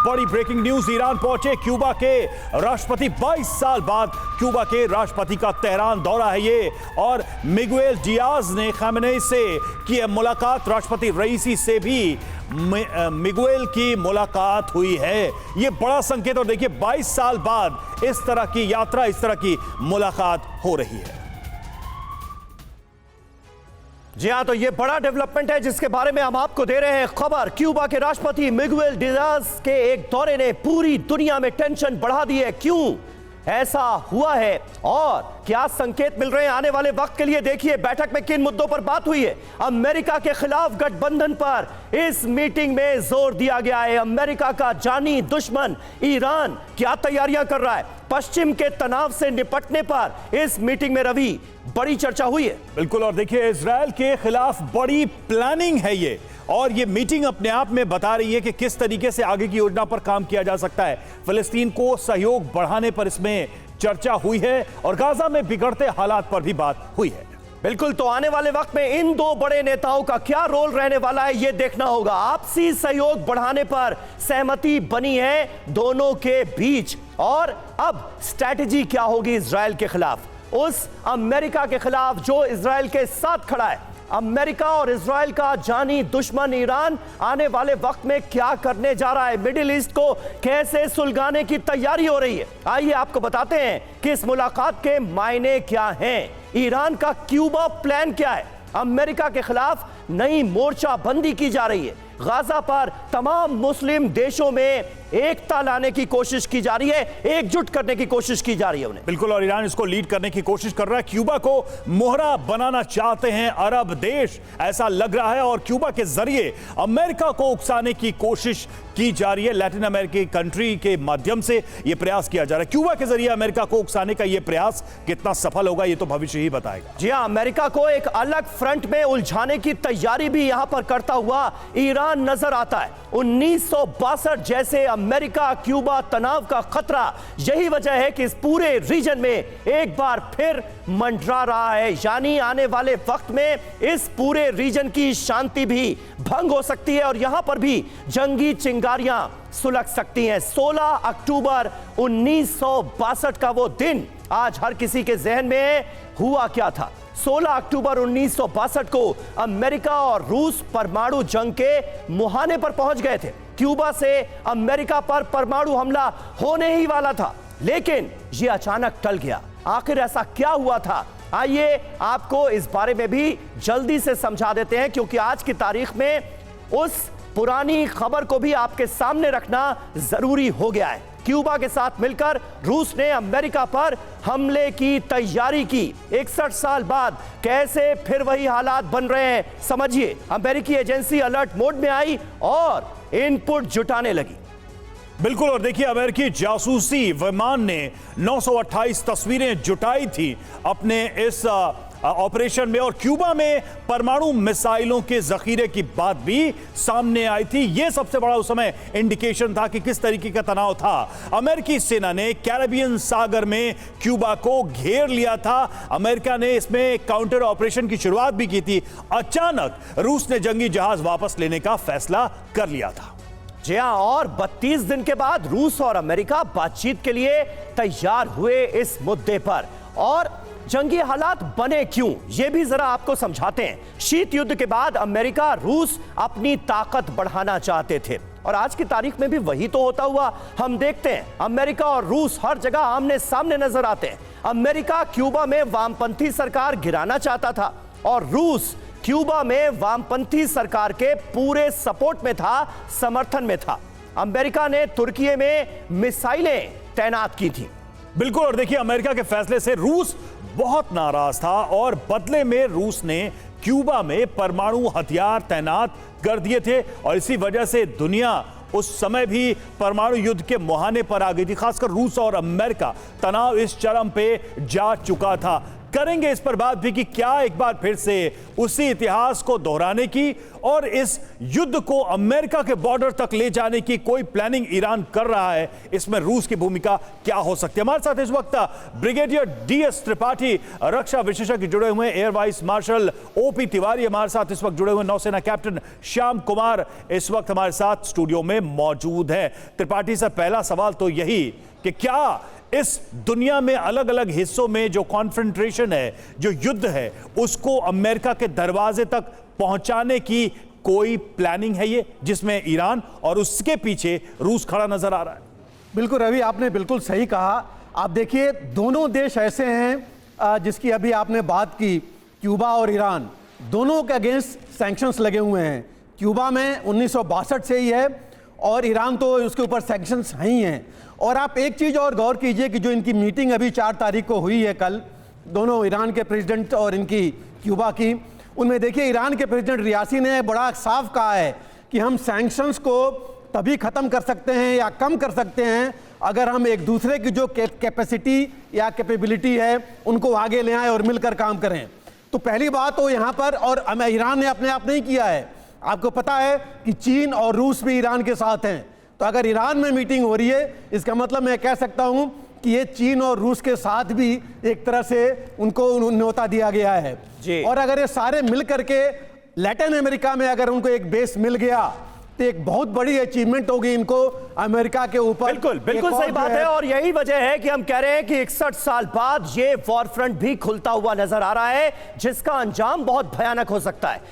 बड़ी breaking news, Iran पहुंचे Cuba के राष्ट्रपति। 22 साल बाद क्यूबा के राष्ट्रपति का तेहरान दौरा है ये, और मिगुएल डियाज ने खामेनेई से की है मुलाकात। राष्ट्रपति रईसी से भी मिगुएल की मुलाकात हुई है। ये बड़ा संकेत, और देखिए 22 साल बाद इस तरह की यात्रा, इस तरह की मुलाकात हो रही है। जी हां, तो ये बड़ा डेवलपमेंट है जिसके बारे में हम आपको दे रहे हैं खबर। क्यूबा के राष्ट्रपति मिगुएल डियाज के एक दौरे ने पूरी दुनिया में टेंशन बढ़ा दी है। क्यों ऐसा हुआ है और क्या संकेत मिल रहे हैं आने वाले वक्त के लिए? देखिए बैठक में किन मुद्दों पर बात हुई है। अमेरिका के खिलाफ गठबंधन पर इस मीटिंग में जोर दिया गया है। अमेरिका का जानी दुश्मन ईरान क्या तैयारियां कर रहा है, पश्चिम के तनाव से निपटने पर इस मीटिंग में रवि बड़ी चर्चा हुई है। बिल्कुल, और देखिए इजरायल के खिलाफ बड़ी प्लानिंग है ये, और ये मीटिंग अपने आप में बता रही है कि किस तरीके से आगे की योजना पर काम किया जा सकता है। फिलिस्तीन को सहयोग बढ़ाने पर इसमें चर्चा हुई है, और गाजा में बिगड़ते हालात पर भी बात हुई है। बिल्कुल, तो आने वाले वक्त में इन दो बड़े नेताओं का क्या रोल रहने वाला है ये देखना होगा। आपसी सहयोग बढ़ाने पर सहमति बनी है दोनों के बीच, और अब स्ट्रैटेजी क्या होगी इजरायल के खिलाफ, उस अमेरिका के खिलाफ जो इजरायल के साथ खड़ा है। अमेरिका और इजरायल का जानी दुश्मन ईरान आने वाले वक्त में क्या करने जा रहा है, मिडिल ईस्ट को कैसे सुलगाने की तैयारी हो रही है। आइए आपको बताते हैं कि इस मुलाकात के मायने क्या हैं, ईरान का क्यूबा प्लान क्या है। अमेरिका के खिलाफ नई मोर्चाबंदी की जा रही है। गाजा पर तमाम मुस्लिम देशों में एकता लाने की कोशिश की जा रही है, एकजुट करने की कोशिश की जा रही है उन्हें। बिल्कुल, और ईरान इसको लीड करने की कोशिश कर रहा है। क्यूबा को मोहरा बनाना चाहते हैं अरब देश, ऐसा लग रहा है, और क्यूबा के जरिए अमेरिका को उकसाने की कोशिश की जा रही है। लैटिन अमेरिकी कंट्री के माध्यम से यह प्रयास किया जा रहा है। क्यूबा के जरिए अमेरिका को उकसाने का यह प्रयास कितना सफल होगा ये तो भविष्य ही बताएगा। जी हां, अमेरिका को एक अलग फ्रंट में उलझाने की तैयारी भी यहां पर करता हुआ ईरान नजर आता है। 1962 जैसे अमेरिका क्यूबा तनाव का खतरा, यही वजह है कि इस पूरे रीजन में एक बार फिर मंडरा रहा है। यानी आने वाले वक्त में इस पूरे रीजन की शांति भी भंग हो सकती है, और यहां पर भी जंगी चिंगारियां सुलग सकती हैं। 16 अक्टूबर 1962 का वो दिन आज हर किसी के जहन में हुआ क्या था। 16 अक्टूबर 1962 को अमेरिका और रूस परमाणु जंग के मुहाने पर पहुंच गए थे। क्यूबा से अमेरिका पर परमाणु हमला होने ही वाला था, लेकिन यह अचानक टल गया। आखिर ऐसा क्या हुआ था, आइए आपको इस बारे में भी जल्दी से समझा देते हैं, क्योंकि आज की तारीख में उस पुरानी खबर को भी आपके सामने रखना जरूरी हो गया है। क्यूबा के साथ मिलकर रूस ने अमेरिका पर हमले की तैयारी की। 61 साल बाद कैसे फिर वही हालात बन रहे हैं, समझिए। अमेरिकी एजेंसी अलर्ट मोड में आई और इनपुट जुटाने लगी। बिल्कुल, और देखिए अमेरिकी जासूसी विमान ने 928 तस्वीरें जुटाई थी अपने इस ऑपरेशन में, और क्यूबा में परमाणु मिसाइलों के जखीरे की बात भी सामने आई थी। यह सबसे बड़ा उस समय इंडिकेशन था कि किस तरीके का तनाव था। अमेरिकी सेना ने कैरेबियन सागर में क्यूबा को घेर लिया था। अमेरिका ने इसमें काउंटर ऑपरेशन की शुरुआत भी की थी। अचानक रूस ने जंगी जहाज वापस लेने का फैसला कर लिया था। जी हां, और 32 दिन के बाद रूस और अमेरिका बातचीत के लिए तैयार हुए इस मुद्दे पर। और जंगी हालात बने क्यों, यह भी जरा आपको समझाते हैं। शीत युद्ध के बाद अमेरिका रूस अपनी ताकत बढ़ाना चाहते थे, और आज की तारीख में भी वही तो होता हुआ हम देखते हैं। अमेरिका और रूस हर जगह आमने सामने नजर आते हैं। अमेरिका क्यूबा में वामपंथी सरकार गिराना चाहता था, और रूस क्यूबा में वामपंथी सरकार के पूरे सपोर्ट में था, समर्थन में था। अमेरिका ने तुर्की में मिसाइलें तैनात की थी। बिल्कुल, और देखिए अमेरिका के फैसले से रूस बहुत नाराज था, और बदले में रूस ने क्यूबा में परमाणु हथियार तैनात कर दिए थे, और इसी वजह से दुनिया उस समय भी परमाणु युद्ध के मुहाने पर आ गई थी। खासकर रूस और अमेरिका तनाव इस चरम पे जा चुका था। करेंगे इस पर बात भी कि क्या एक बार फिर से उसी इतिहास को दोहराने की और इस युद्ध को अमेरिका के बॉर्डर तक ले जाने की कोई प्लानिंग ईरान कर रहा है, इसमें रूस की भूमिका क्या हो सकती है। हमारे साथ इस वक्त ब्रिगेडियर डीएस त्रिपाठी रक्षा विशेषज्ञ जुड़े हुए हैं, air vice marshal OP Tiwari हमारे साथ इस वक्त जुड़े हुए, नौसेना कैप्टन श्याम कुमार इस वक्त हमारे साथ स्टूडियो में मौजूद है। त्रिपाठी से पहला सवाल तो यही कि क्या इस दुनिया में अलग अलग हिस्सों में जो कॉन्फ्रंट्रेशन है, जो युद्ध है, उसको अमेरिका के दरवाजे तक पहुंचाने की कोई प्लानिंग है ये, जिसमें ईरान और उसके पीछे रूस खड़ा नजर आ रहा है? बिल्कुल रवि, आपने बिल्कुल सही कहा। आप देखिए, दोनों देश ऐसे हैं जिसकी अभी आपने बात की, क्यूबा और ईरान, दोनों के अगेंस्ट सैंक्शंस लगे हुए हैं। क्यूबा में 1962 से ही है और ईरान तो उसके ऊपर सैंक्शंस हैं ही हैं। और आप एक चीज़ और गौर कीजिए कि जो इनकी मीटिंग अभी 4 तारीख को हुई है, कल, दोनों ईरान के प्रेसिडेंट और इनकी क्यूबा की, उनमें देखिए ईरान के प्रेसिडेंट रियासी ने बड़ा साफ कहा है कि हम सैंक्शंस को तभी ख़त्म कर सकते हैं या कम कर सकते हैं अगर हम एक दूसरे की जो कैपेसिटी या कैपेबिलिटी है उनको आगे ले आएँ और मिलकर काम करें। तो पहली बात तो यहाँ पर, और ईरान ने अपने आप नहीं किया है, आपको पता है कि चीन और रूस भी ईरान के साथ हैं। तो अगर ईरान में मीटिंग हो रही है, इसका मतलब मैं कह सकता हूं कि ये चीन और रूस के साथ भी एक तरह से उनको न्योता दिया गया है जी। और अगर ये सारे मिल करके लैटिन अमेरिका में अगर उनको एक बेस मिल गया तो एक बहुत बड़ी अचीवमेंट होगी इनको अमेरिका के ऊपर। बिल्कुल बिल्कुल सही बात है, और यही वजह है कि हम कह रहे हैं कि 61 साल बाद ये वॉर फ्रंट भी खुलता हुआ नजर आ रहा है, जिसका अंजाम बहुत भयानक हो सकता है।